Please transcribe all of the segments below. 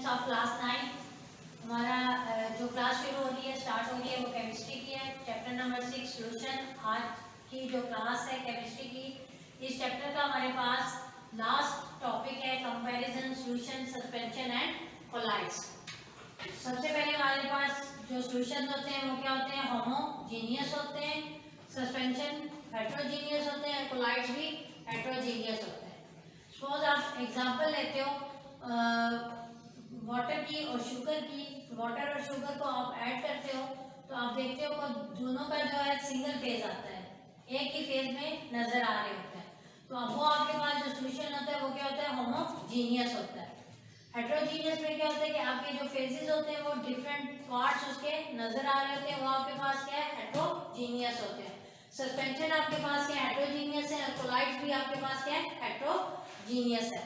Students of class 9, हमारा जो class शुरू हो रही है स्टार्ट हो रही है वो केमिस्ट्री की है, चैप्टर नंबर 6 सॉल्यूशन। आज की जो क्लास है केमिस्ट्री की, इस चैप्टर का हमारे पास लास्ट टॉपिक है comparison, solution, suspension and colloids. सबसे पहले हमारे पास जो सॉल्यूशन होते हैं वो क्या होते हैं, होमोजीनियस होते हैं, सस्पेंशन हेटेरोजीनियस होते हैं, कोलाइड्स भी हेटेरोजीनियस होते हैं। सपोज आप एग्जांपल लेते हो वाटर की और शुगर की, वाटर और शुगर को आप ऐड करते हो तो आप देखते हो कि दोनों का जो है सिंगल फेज आता है, एक ही फेज में नजर आ रहे होते हैं। तो अब वो आपके पास जो सॉल्यूशन होता है वो क्या होता है, होमोजीनियस होता है। हेटेरोजीनियस में क्या होता है कि आपके जो फेजेस होते हैं वो डिफरेंट पार्ट्स उसके नजर आ रहे होते हैं, वो आपके पास क्या है, हेटेरोजीनियस होते हैं। सस्पेंशन आपके पास क्या हेटेरोजीनियस है, और कोलाइड्स भी आपके पास क्या है, हेटेरोजीनियस है।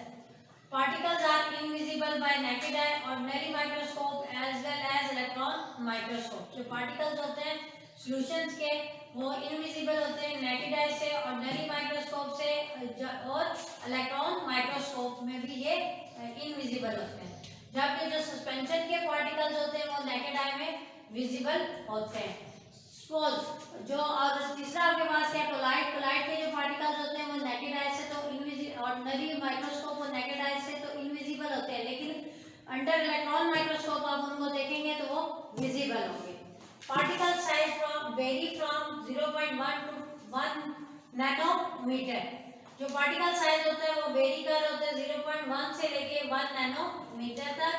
Particles are invisible by naked eye, ordinary microscope as well as electron microscope। जो particles होते हैं solutions के वो invisible होते हैं naked eye से, ordinary microscope से और electron microscope में भी ये invisible होते हैं। जबकि जो suspension के particles होते हैं वो naked eye में visible होते हैं। Suppose जो और तीसरा आपके पास क्या, कोलाइड, कोलाइड के जो पार्टिकल्स होते हैं वो नेकेड आई से तो इनविजिबल, ऑर्डिनरी माइक्रोस्कोप और नेकेड आई से तो इनविजिबल होते हैं, लेकिन अंडर इलेक्ट्रॉन माइक्रोस्कोप आप उनको देखेंगे तो वो विजिबल होंगे। Particle size vary from 0.1 to 1 nanometre. जो पार्टिकल साइज होता है वो वेरी कर होता है 0.1 से लेके 1 नैनोमीटर तक।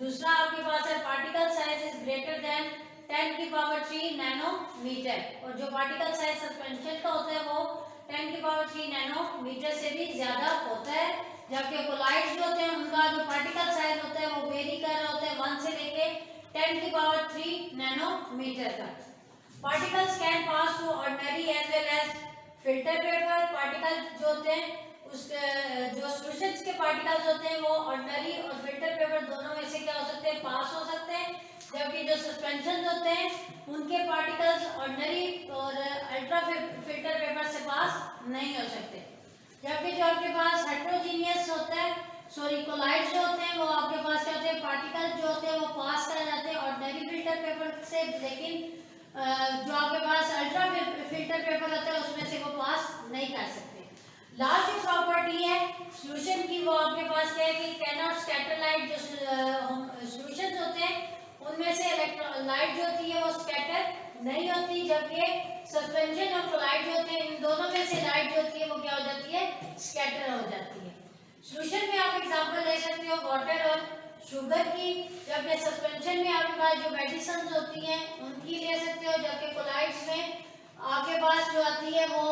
दूसरा आपके पास है particle size is greater than 10 की पावर 3 नैनोमीटर, और जो पार्टिकल साइज सस्पेंशन का होता है वो 10 की पावर 3 नैनोमीटर से भी ज्यादा होता है। जबकि कोलाइड्स जो होते हैं उनका जो पार्टिकल साइज होता है वो वेरी कर रहा होता है 1 से लेके 10 की पावर 3 नैनोमीटर तक। Particles can pass through ordinary as well as filter paper. Particle जो होते हैं उस जो सॉल्यूशंस के पार्टिकल्स होते हैं वो ऑर्डिनरी और फिल्टर पेपर दोनों में से क्या हो सकते हैं, पास हो सकते हैं। जबकि जो सस्पेंशन होते हैं उनके पार्टिकल्स ऑर्डिनरी और अल्ट्रा फिल्टर पेपर से पास नहीं हो सकते। जबकि जो आपके पास हेटेरोजीनियस होता है, सॉरी कोलाइड्स जो होते हैं वो आपके पास क्या होते हैं, पार्टिकल जो होते हैं वो पास कर जाते हैं ऑर्डिनरी फिल्टर पेपर से, लेकिन जो आपके पास अल्ट्रा फिल्टर पेपर होता है उसमें से वो पास नहीं कर सकते। लास्ट जो प्रॉपर्टी है सॉल्यूशन की वो आपके पास क्या है कि कैन नॉट स्कैटर लाइट। जो सॉल्यूशंस होते हैं उनमें से लाइट जो होती है वो स्कैटर नहीं होती, जबकि सस्पेंशन और कोलाइड जो होते हैं इन दोनों में से लाइट जो होती है वो क्या हो जाती है, स्कैटर हो जाती है। सॉल्यूशन में आप एग्जांपल ले सकते हो वाटर और शुगर की, जबकि सस्पेंशन में आपके पास जो मेडिसिन होती हैं उनकी ले सकते हो, जबकि कोलाइड्स में आपके पास जो आती है वो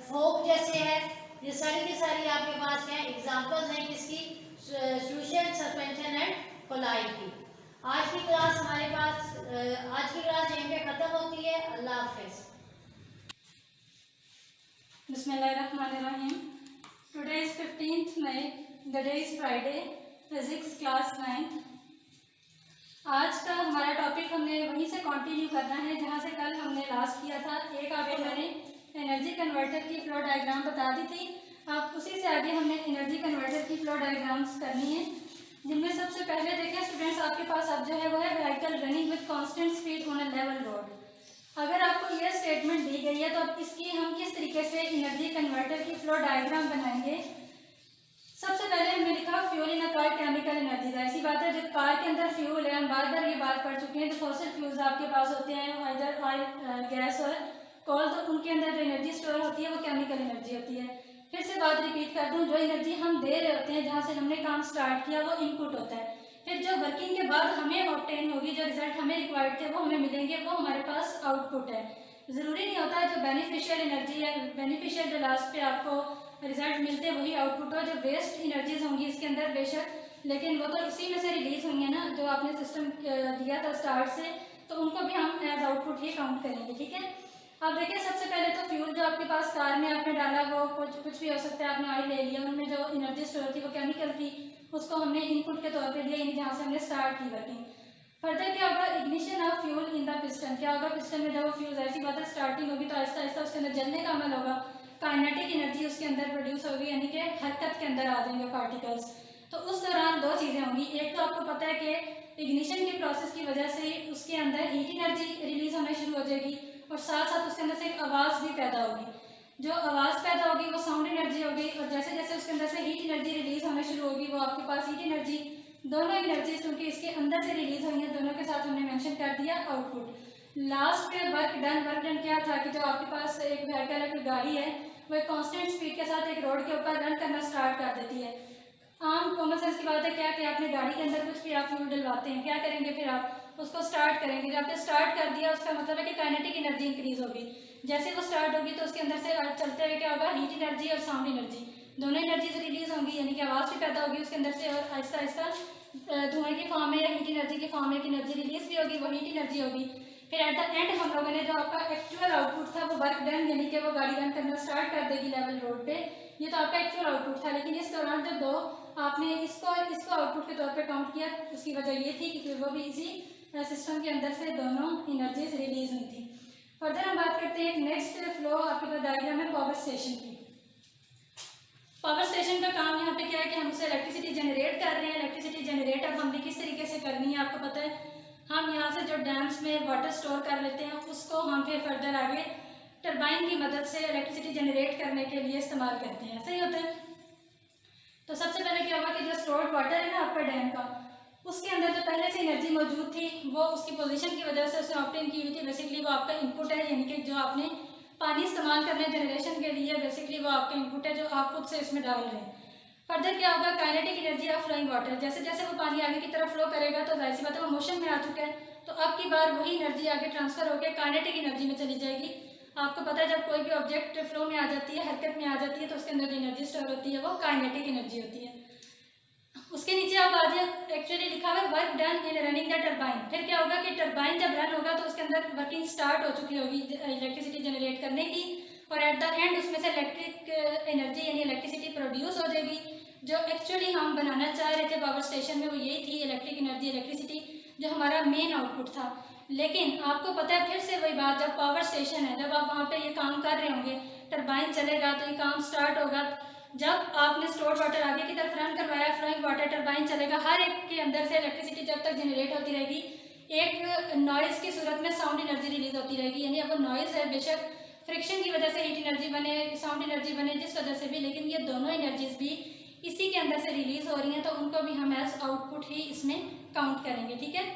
फोक जैसे है। ये सारी की सारी आपके पास क्या एग्जांपल्स हैं किसकी, सॉल्यूशन, सस्पेंशन एंड कोलाइड की। आज की क्लास हमारे पास आज की क्लास यहीं पे खत्म होती है। अल्लाह हाफिज। Bismillahirrahmanirrahim. Today is 15th May. The day is Friday. Physics class 9. आज का हमारा टॉपिक हमने वहीं से कंटिन्यू करना है जहाँ से कल हमने लास्ट किया था। एक आपको मैंने एनर्जी कन्वर्टर की फ्लो डायग्राम बता दी थी, अब उसी से आगे हमने एनर्जी कन्वर्टर की फ्लो डायग्राम्स करनी है, जिनमें सबसे पहले देखें स्टूडेंट्स आपके पास अब जो है वो है vehicle running with constant speed on a level road. अगर आपको यह स्टेटमेंट दी गई है तो अब इसकी हम किस तरीके से एनर्जी कन्वर्टर की फ्लो डायग्राम बनाएंगे। सबसे पहले हमने लिखा fuel in a car chemical energy. ऐसी बात है, जब कार के अंदर फ्यूल है, हम बार बार ये बात पढ़ चुके हैं, तो फॉसिल फ्यूल्स आपके पास होते हैं, आइदर ऑयल, गैस और कोल, तो उनके अंदर जो एनर्जी स्टोर होती है वो केमिकल एनर्जी होती है। फिर से बात रिपीट कर दूं, जो एनर्जी हम दे रहे होते हैं, जहाँ से हमने काम स्टार्ट किया, वो इनपुट होता है। फिर जो वर्किंग के बाद हमें ऑब्टेन होगी, जो रिजल्ट हमें रिक्वायर्ड थे वो हमें मिलेंगे, वो हमारे पास आउटपुट है। ज़रूरी नहीं होता है जो बेनिफिशियल एनर्जी है, बेनिफिशियल जो लास्ट पे आपको रिजल्ट मिलते हैं वही आउटपुट हो। जो वेस्ट एनर्जीज होंगी इसके अंदर बेशक, लेकिन वो तो उसी में से रिलीज हुई है ना, जो आपने सिस्टम दिया था स्टार्ट से, तो उनको भी हम एज आउटपुट ही काउंट करेंगे। ठीक है, अब देखिए सबसे पहले तो फ्यूल जो आपके पास कार में आपने डाला वो कुछ भी हो सकता है, आपने ऑयल ले लिया, उनमें जो एनर्जी स्टोर थी वो केमिकल थी, उसको हमने इनपुट के तौर पर लिया, यानी जहाँ से हमने स्टार्ट की वर्किंग। फर्दर क्या होगा, ignition of fuel in the piston. क्या होगा, पिस्टन में जब वो फ्यूल, ऐसी बात है स्टार्टिंग होगी तो आहिस्ता आहिस्ता उसके अंदर जलने का अमल होगा, काइनेटिक एनर्जी उसके अंदर प्रोड्यूस होगी, यानी कि हरकत के अंदर आ जाएंगे पार्टिकल्स। तो उस दौरान दो चीज़ें होंगी। एक तो आपको पता है कि इग्निशन की प्रोसेस की वजह से उसके अंदर हीट एनर्जी रिलीज होना शुरू हो जाएगी और साथ साथ उसके अंदर से एक आवाज़ भी पैदा होगी। जो आवाज़ पैदा होगी वो साउंड एनर्जी होगी और जैसे जैसे उसके अंदर से हीट एनर्जी रिलीज होना शुरू होगी वो आपके पास हीट एनर्जी, दोनों एनर्जीज क्योंकि इसके अंदर से रिलीज हुई हैं, दोनों के साथ हमने मेंशन कर दिया आउटपुट। लास्ट पे वर्क डन क्या था कि जो आपके पास एक व्हीकल है, कोई गाड़ी है, वो एक कांस्टेंट स्पीड के साथ एक रोड के ऊपर रन करना स्टार्ट कर देती है। आम कॉमन सेंस की बात है क्या कि आपने गाड़ी के अंदर कुछ भी आप फ्यूल डलवाते हैं, क्या करेंगे फिर आप उसको स्टार्ट करेंगे। जब आपने स्टार्ट कर दिया उसका मतलब है कि काइनेटिक एनर्जी इंक्रीज होगी। जैसे वो स्टार्ट होगी तो उसके अंदर से चलते हुए क्या होगा, हीट एनर्जी और साउंड एनर्जी दोनों एनर्जीज रिलीज होंगी, यानी कि आवाज़ भी पैदा होगी उसके अंदर से और आहिस्ता आहिस्ता धुएं की फॉर्म में या हीट एनर्जी की फॉर्म में एक एनर्जी रिलीज भी होगी, वो हीट एनर्जी होगी। फिर एट द एंड हम लोगों ने जो आपका एक्चुअल आउटपुट था वो वर्क डन, यानी कि वो गाड़ी रन करना स्टार्ट कर देगी लेवल रोड पे, ये तो आपका एक्चुअल आउटपुट था। लेकिन इस दौरान जब दो आपने इसको आउटपुट के तौर पे काउंट किया, उसकी वजह ये थी कि वो भी इसी सिस्टम के अंदर से दोनों एनर्जीज रिलीज हुई थी। फर्दर हम बात करते हैं नेक्स्ट फ्लो आपके पास डायग्राम है पावर स्टेशन की। पावर स्टेशन का काम यहाँ पे क्या है कि हम उससे इलेक्ट्रिसिटी जनरेट कर रहे हैं। इलेक्ट्रिसिटी जनरेट अब हमने किस तरीके से करनी है आपको पता है, हम यहाँ से जो डैम्स में वाटर स्टोर कर लेते हैं उसको हम फिर फर्दर आगे टरबाइन की मदद से इलेक्ट्रिसिटी जनरेट करने के लिए इस्तेमाल करते हैं, ऐसा ही होता है। तो सबसे पहले क्या होगा कि जो स्टोर्ड वाटर है ना आपका डैम का, उसके अंदर जो पहले से एनर्जी मौजूद थी वो उसकी पोजीशन की वजह से उसने ऑब्टेन की हुई थी। बेसिकली वो आपका इनपुट है, यानी कि जो आपने पानी इस्तेमाल करने जनरेशन के लिए बेसिकली वो आपका इनपुट है जो आप खुद से इसमें डाल रहे हैं। फर्दर क्या होगा, kinetic energy of flowing water, जैसे जैसे वो पानी आगे की तरफ फ्लो करेगा तो जाहिर सी बात है वो मोशन में आ चुका है, तो अब की बार वही एनर्जी आगे ट्रांसफर होकर काइनेटिक एनर्जी में चली जाएगी। आपको पता है जब कोई भी ऑब्जेक्ट फ्लो में आ जाती है, हरकत में आ जाती है, तो उसके अंदर जो एनर्जी स्टोर होती है वो काइनेटिक एनर्जी होती है। उसके नीचे आप आज एक्चुअली लिखा हुआ है work done in running the turbine. फिर क्या होगा कि टरबाइन जब रन होगा तो उसके अंदर वर्किंग स्टार्ट हो चुकी होगी इलेक्ट्रिसिटी जनरेट करने की, और एट द एंड उसमें से इलेक्ट्रिक एनर्जी यानी इलेक्ट्रिसिटी प्रोड्यूस हो जाएगी। जो एक्चुअली हम बनाना चाह रहे थे पावर स्टेशन में वो यही थी, इलेक्ट्रिक एनर्जी, इलेक्ट्रिसिटी, जो हमारा मेन आउटपुट था। लेकिन आपको पता है फिर से वही बात, जब पावर स्टेशन है, जब आप वहाँ पे ये काम कर रहे होंगे, टरबाइन चलेगा तो ये काम स्टार्ट होगा। जब आपने स्टोर्ड वाटर आगे की तरफ रन करवाया, फ्लोइंग वाटर टरबाइन चलेगा, हर एक के अंदर से इलेक्ट्रिसिटी जब तक जनरेट होती रहेगी, एक नॉइज़ की सूरत में साउंड एनर्जी रिलीज होती रहेगी। यानी अब वो नॉइज़ है, बेशक फ्रिक्शन की वजह से हीट एनर्जी बने, साउंड एनर्जी बने, जिस वजह से भी, लेकिन ये दोनों एनर्जीज भी इसी के अंदर से रिलीज हो रही हैं, तो उनको भी हम एज आउटपुट ही इसमें काउंट करेंगे, ठीक है।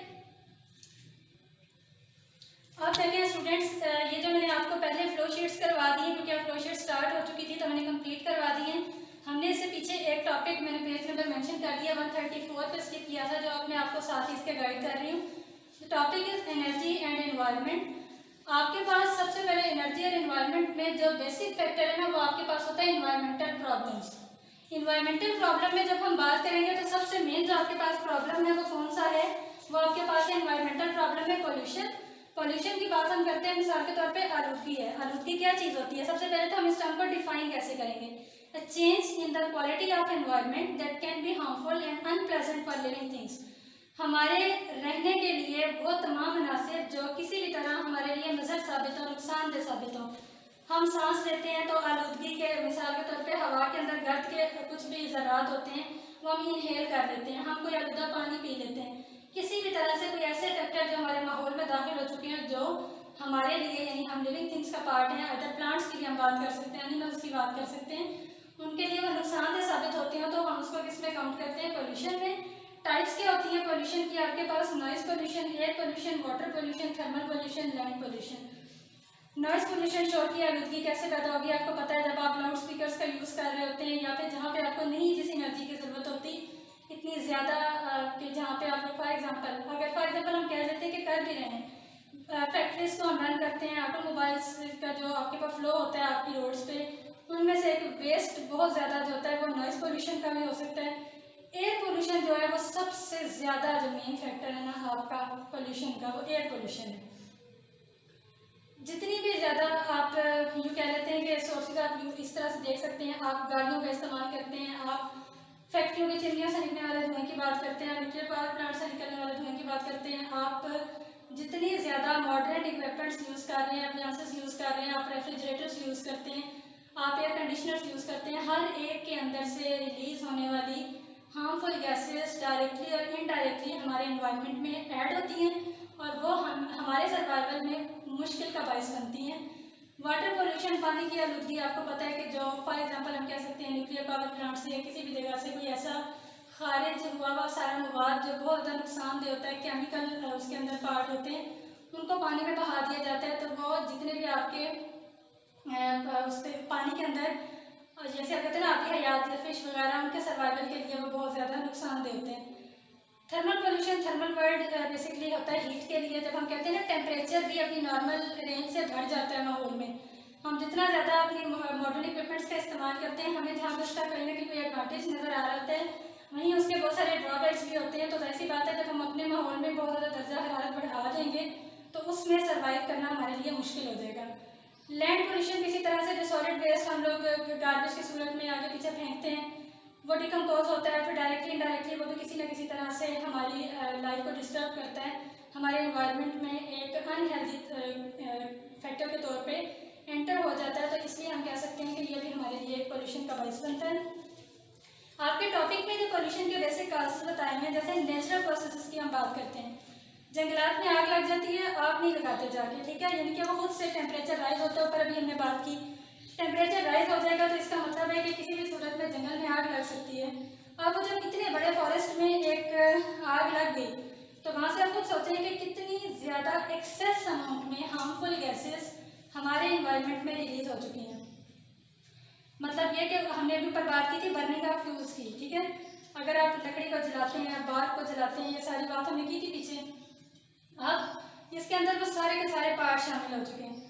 अब चलिए स्टूडेंट्स, ये जो मैंने आपको पहले फ्लो शीट्स करवा दी है, क्योंकि अब फ्लो शीट स्टार्ट हो चुकी थी तो मैंने कंप्लीट करवा दी है। हमने इससे पीछे एक टॉपिक मैंने पेज नंबर मेंशन कर दिया 134 पे स्किप किया था, जो अब मैं आपको साथ ही इसके गाइड कर रही हूँ। Topic is energy and environment. आपके पास सबसे पहले एनर्जी और एनवायरनमेंट में जो बेसिक फैक्टर है ना, वो आपके पास होता है एनवायरमेंटल प्रॉब्लम्स। इन्वायरमेंटल प्रॉब्लम में जब हम बात करेंगे तो सबसे मेन जो आपके पास प्रॉब्लम है वो कौन सा है, वो आपके पास है इन्वायरमेंटल प्रॉब्लम है पोल्यूशन। पोल्यूशन की बात हम करते हैं, मिसाल के तौर पे आलूदगी है। आलूदगी क्या चीज़ होती है, सबसे पहले तो हम इस टर्म को डिफाइन कैसे करेंगे, a change in the quality of environment that can be harmful and unpleasant for living things. हमारे रहने के लिए वो तमाम अनासिर जो किसी भी तरह हमारे लिए मुज़र साबित हो, नुकसानदेह साबित हो। हम सांस लेते हैं तो आलूदगी के मिसाल के तौर पे हवा के अंदर गर्द के कुछ भी ज़रात होते हैं वो हम इनहेल कर लेते हैं, हम कोई आलूदा पानी पी लेते हैं। किसी भी तरह से कोई ऐसे फैक्टर जो हमारे माहौल में दाखिल हो चुके हैं, जो हमारे लिए यानी हम लिविंग थिंग्स का पार्ट हैं, अदर प्लांट्स की भी हम बात कर सकते हैं, एनिमल्स की बात कर सकते हैं, उनके लिए वो नुकसानदेह साबित होते हैं, तो हम उसको किस में काउंट करते हैं, पोल्यूशन में। टाइप्स क्या होती हैं पोल्यूशन की आपके पास, noise pollution, air pollution, water pollution, thermal pollution, land pollution. Noise pollution, शोर की आलूदगी कैसे पैदा होगी, आपको पता है जब आप लाउड स्पीकर्स का यूज़ कर रहे होते हैं या फिर जहाँ पे आपको नहीं जिस एनर्जी की ज़रूरत होती इतनी ज़्यादा, कि जहाँ पे आप फॉर एग्जांपल हम कह देते हैं कि कर भी रहे हैं, फैक्ट्रीज को हम रन करते हैं, ऑटोमोबाइल्स का जो आपके पास फ्लो होता है आपकी रोड्स पे, उनमें से एक वेस्ट बहुत ज़्यादा जो होता है वो नॉइज़ पोल्यूशन का भी हो सकता है। एयर पोल्यूशन जो है वो सबसे ज़्यादा जो मेन फैक्टर है ना आपका पोल्यूशन का, वो एयर पोल्यूशन है। जितनी भी ज़्यादा आप यूँ कह लेते हैं कि सोर्सेज आप इस तरह से देख सकते हैं, आप गाड़ियों का इस्तेमाल करते हैं, आप फैक्ट्रियों की चिमनियों से निकलने वाले धुएँ की बात करते हैं, न्यूक्लियर पावर प्लांट से निकलने वाले धुएँ की बात करते हैं, आप जितनी ज़्यादा मॉडर्न इक्विपमेंट्स यूज़ कर रहे हैं, अप्लायंसेस यूज़ कर रहे हैं, आप रेफ्रिजरेटर्स यूज़ करते हैं, आप एयर कंडीशनर्स यूज़ करते हैं, हर एक के अंदर से रिलीज़ होने वाली हार्मफुल गैसेस डायरेक्टली और इनडायरेक्टली हमारे एनवायरनमेंट में ऐड होती हैं और वो हमारे सर्वाइवल में मुश्किल का बायस बनती हैं। वाटर पोल्यूशन, पानी की आलूदगी, आपको पता है कि जो फॉर एग्जांपल हम कह सकते हैं न्यूक्लियर पावर प्लांट से या किसी भी जगह से कोई ऐसा खारिज हुआ हुआ सारा मवाद जो बहुत ज़्यादा नुकसानदेह होता है, केमिकल उसके अंदर पार्ट होते हैं, उनको पानी में बहा दिया जाता है, तो वो जितने भी आपके उस पानी के अंदर जैसे आप कहते हैं ना आपकी हयात या फिश वगैरह, उनके सर्वाइवल के लिए वो बहुत ज़्यादा नुकसानदेह होते हैं। Thermal pollution, thermal world basically होता है हीट के लिए। जब हम कहते हैं ना टेम्परेचर भी अपनी नॉर्मल रेंज से बढ़ जाता है माहौल में, हम जितना ज़्यादा अपनी मॉडर्न इक्विपमेंट्स का इस्तेमाल करते हैं, हमें जहाँ पर उसका कहीं ना कहीं कोई एडवांटेज नज़र आ रहा होता है, वहीं उसके बहुत सारे ड्रॉबैक्स भी होते हैं। तो ऐसी बात है, जब हम अपने माहौल में बहुत ज़्यादा दर्जा हरारत बढ़ा देंगे तो उसमें सर्वाइव करना हमारे लिए मुश्किल हो जाएगा। लैंड पोल्यूशन किसी तरह से जो सॉलिड वेस्ट हम लोग गार्बेज की सूरत में आगे पीछे फेंकते हैं, वो डिकम्पोज होता है, फिर डायरेक्टली इनडायरेक्टली वो भी किसी न किसी तरह से हमारी लाइफ को डिस्टर्ब करता है, हमारे एनवायरनमेंट में एक अनहेल्दी फैक्टर के तौर पे एंटर हो जाता है। तो इसलिए हम कह सकते हैं कि ये भी हमारे लिए एक पोल्यूशन का बायस बनता है। आपके टॉपिक में जो पोल्यूशन के बेसिक काजेस बताए हैं, जैसे नेचुरल प्रोसेसेस की हम बात करते हैं, जंगलात में आग लग जाती है, आप नहीं लगाते जाके, ठीक है, यानी कि वो खुद से टेम्परेचर राइज होता है, ऊपर अभी हमने बात की, टेम्परेचर राइज हो जाएगा तो इसका मतलब है कि किसी भी सूरत में जंगल में आग लग सकती है। अब जब इतने बड़े फॉरेस्ट में एक आग लग गई तो वहाँ से आप खुद सोचें कि कितनी ज़्यादा एक्सेस अमाउंट में हार्मफुल गैसेस हमारे इन्वायरमेंट में रिलीज हो चुकी हैं। मतलब ये कि हमने अभी ऊपर बात की थी बर्निंग ऑफ फ्यूल्स की, ठीक है, अगर आप लकड़ी को जलाते हैं, बाग को जलाते हैं, ये सारी बात हमने की थी पीछे। अब इसके अंदर वो सारे के सारे पार्ट शामिल हो चुके हैं।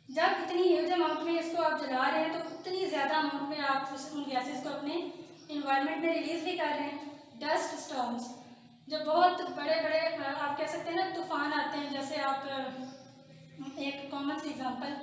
जब इतनी ह्यूज अमाउंट में इसको आप जला रहे हैं तो उतनी ज़्यादा अमाउंट में आप उन गैसेस को अपने इन्वायरमेंट में रिलीज भी कर रहे हैं। डस्ट स्टॉर्म्स, जो बहुत बड़े बड़े आप कह सकते हैं ना तूफान आते हैं, जैसे आप एक कॉमन सी एग्जांपल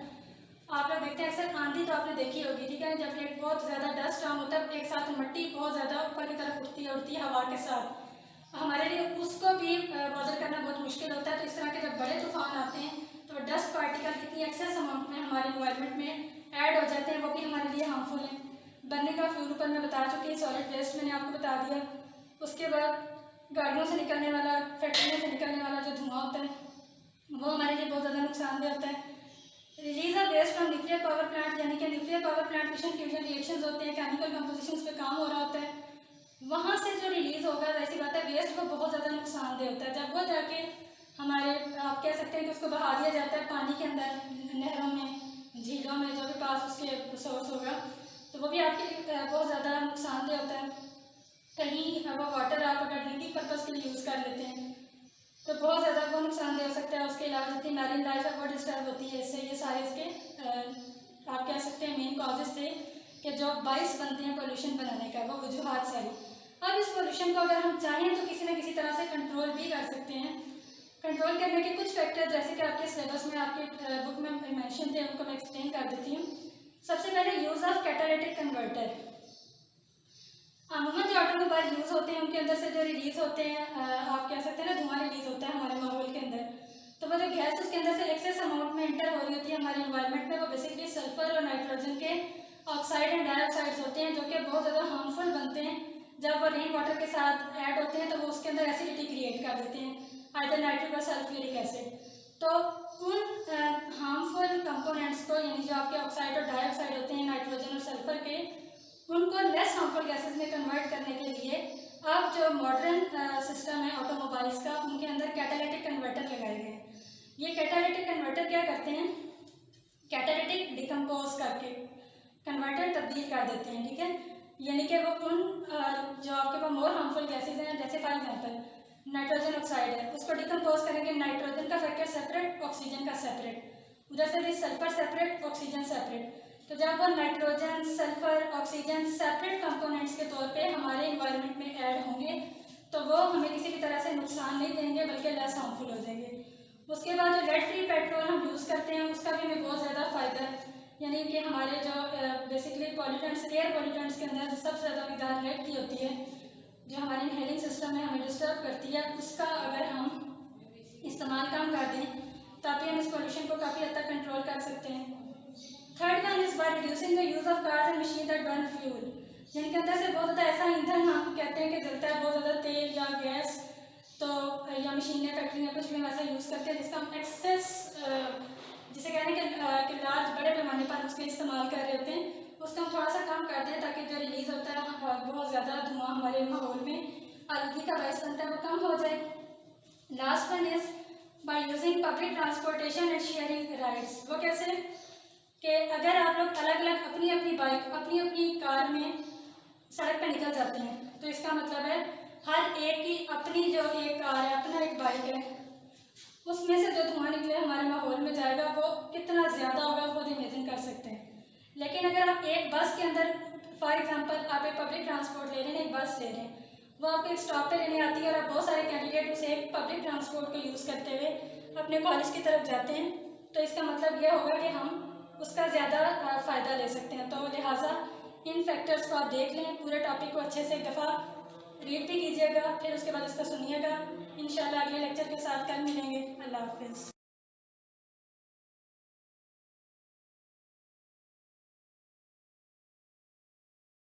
आप लोग देखते हैं अक्सर आंधी तो आपने देखी होगी, ठीक है, जब एक बहुत ज़्यादा डस्ट स्टॉर्म होता है, एक साथ मिट्टी बहुत ज़्यादा ऊपर की तरफ उड़ती है हवा के साथ, हमारे लिए उसको भी बॉदर करना बहुत मुश्किल होता है। तो इस तरह के जब बड़े तूफान आते हैं तो डस्ट पार्टिकल कितनी एक्सेस अमाउंट में हमारे इन्वायरमेंट में ऐड हो जाते हैं, वो भी हमारे लिए हार्मफुल हैं। बर्निंग ऑफ फ्यूल ऊपर मैं बता चुकी, सॉलिड वेस्ट मैंने आपको बता दिया। उसके बाद गाड़ियों से निकलने वाला, फैक्ट्रियों से निकलने वाला जो धुआं होता है वो हमारे लिए बहुत ज़्यादा नुकसानदेह होता है। Release of waste from nuclear power plant, यानी कि nuclear power plant fission fusion reactions होते हैं, केमिकल कंपोजिशंस पे काम हो रहा होता है, वहाँ से जो रिलीज होगा ऐसी बात है वेस्ट को बहुत ज़्यादा नुकसानदेह होता है। जब वो जाके हमारे आप कह सकते हैं कि उसको बहा दिया जाता है पानी के अंदर, नहरों में, झीलों में, जो भी पास उसके सोर्स होगा, तो वो भी आपके लिए बहुत ज़्यादा नुकसानदेह होता है। कहीं वो वाटर आप अगर ड्रिंकिंग पर्पज़ के लिए यूज़ कर लेते हैं तो बहुत ज़्यादा वो नुकसानदेह हो सकता है। उसके अलावा जितनी मैरीन लाइफ है वो डिस्टर्ब होती है इससे। ये सारे इसके आप कह सकते हैं मेन कॉजेज थे कि जो बाइस बनते हैं पोल्यूशन बनाने का, वो वजूहात सारी। अब इस पोल्यूशन को अगर हम चाहें तो किसी न किसी तरह से कंट्रोल भी कर सकते हैं। कंट्रोल करने के कुछ फैक्टर जैसे कि आपके सिलेबस में आपके बुक में मेंशन थे, उनको मैं एक्सप्लेन कर देती हूँ। सबसे पहले यूज़ ऑफ कैटालिटिक कन्वर्टर। अमूमन जो ऑटोमोबाइल यूज़ होते हैं उनके अंदर से जो रिलीज होते हैं, आप कह सकते हैं ना धुआं रिलीज होता है हमारे माहौल के अंदर, तो वो जो गैस उसके अंदर से एक्सेस अमाउंट में एंटर हो रही होती है हमारे इन्वायरमेंट में, वो बेसिकली सल्फर और नाइट्रोजन के ऑक्साइड एंड डाइऑक्साइड्स होते हैं, जो कि बहुत ज़्यादा हार्मफुल बनते हैं। जब वो रेन वाटर के साथ ऐड होते हैं तो वो उसके अंदर एसिडिटी क्रिएट कर देते हैं, आइदर नाइट्रिक और सल्फ्यूरिक एसिड। तो उन हार्मफुल कंपोनेंट्स को, यानी जो आपके ऑक्साइड और डाइऑक्साइड होते हैं नाइट्रोजन और सल्फर के, उनको लेस हार्मफुल गैसेस में कन्वर्ट करने के लिए अब जो मॉडर्न सिस्टम है ऑटोमोबाइल्स का, उनके अंदर कैटालिटिक कन्वर्टर लगाए गए हैं। ये कैटालिटिक कन्वर्टर क्या करते हैं, कैटालिटिक डिकम्पोज करके कन्वर्टर तब्दील कर देते हैं, ठीक है, यानी कि वो उन जो आपके पास मोर हार्मफुल गैसेज हैं, जैसे फॉर एग्जांपल नाइट्रोजन ऑक्साइड है, उसको डिकम्पोज करेंगे, नाइट्रोजन का फैक्टर सेपरेट, ऑक्सीजन का सेपरेट, उधर से भी सल्फर सेपरेट, ऑक्सीजन सेपरेट। तो जब वो nitrogen, sulphur, oxygen separate components के तौर पे हमारे इन्वायरमेंट में ऐड होंगे तो वो हमें किसी भी तरह से नुकसान नहीं देंगे, बल्कि लेस हार्मफुल हो जाएंगे। उसके बाद जो लेड फ्री पेट्रोल हम यूज़ करते हैं उसका भी हमें बहुत ज़्यादा फ़ायदा है, यानी कि हमारे जो बेसिकली पॉल्यूटेंट्स, एयर पॉल्यूटेंट्स के अंदर सबसे ज़्यादा मिकदार लेड की होती है, जो हमारी इनहेलिंग सिस्टम है, हमें डिस्टर्ब करती है, उसका अगर हम इस्तेमाल कम कर दें ताकि हम इस पॉल्यूशन को काफ़ी हद तक कंट्रोल कर सकते हैं। Third one is by reducing the use of cars and machine that burn fuel. जिनके अंदर से बहुत ज़्यादा ऐसा ईंधन हम कहते हैं कि जलता है, बहुत ज़्यादा तेल या गैस, तो या मशीनें, फैक्ट्रियाँ कुछ भी हम ऐसा यूज़ करते हैं जिसका हम एक्सेस जिसे कह रहे हैं कि लार्ज बड़े पैमाने पर उसके इस्तेमाल कर रहे होते हैं, उसको हम थोड़ा सा कम कर दें ताकि जो रिलीज़ होता है बहुत ज़्यादा धुआं हमारे माहौल में आलूगी का बायस बनता है वो कम हो जाए। Last one is by using public transportation and sharing rides. वो कैसे कि अगर आप लोग अलग अलग अपनी अपनी बाइक, अपनी अपनी कार में सड़क पर निकल जाते हैं, तो इसका मतलब है हर एक की अपनी जो एक कार है, अपना एक बाइक है, उसमें से जो धुआं निकले हमारे माहौल में जाएगा वो कितना ज़्यादा होगा वो खुद इमेजिन कर सकते हैं। लेकिन अगर आप एक बस के अंदर, फॉर एग्जांपल आप एक पब्लिक ट्रांसपोर्ट ले रहे हैं, एक बस ले रहे हैं, वो आपको एक स्टॉप पे लेने आती है और आप बहुत सारे कैंडिडेट उसे एक पब्लिक ट्रांसपोर्ट को यूज़ करते हुए अपने कॉलेज की तरफ जाते हैं, तो इसका मतलब यह होगा कि हम उसका ज़्यादा फ़ायदा ले सकते हैं। तो लिहाजा इन फैक्टर्स को आप देख लें, पूरे टॉपिक को अच्छे से एक दफ़ा रीड भी कीजिएगा, फिर उसके बाद इसका सुनिएगा। इंशाल्लाह अगले लेक्चर के साथ कल मिलेंगे। अल्लाह हाफिज़।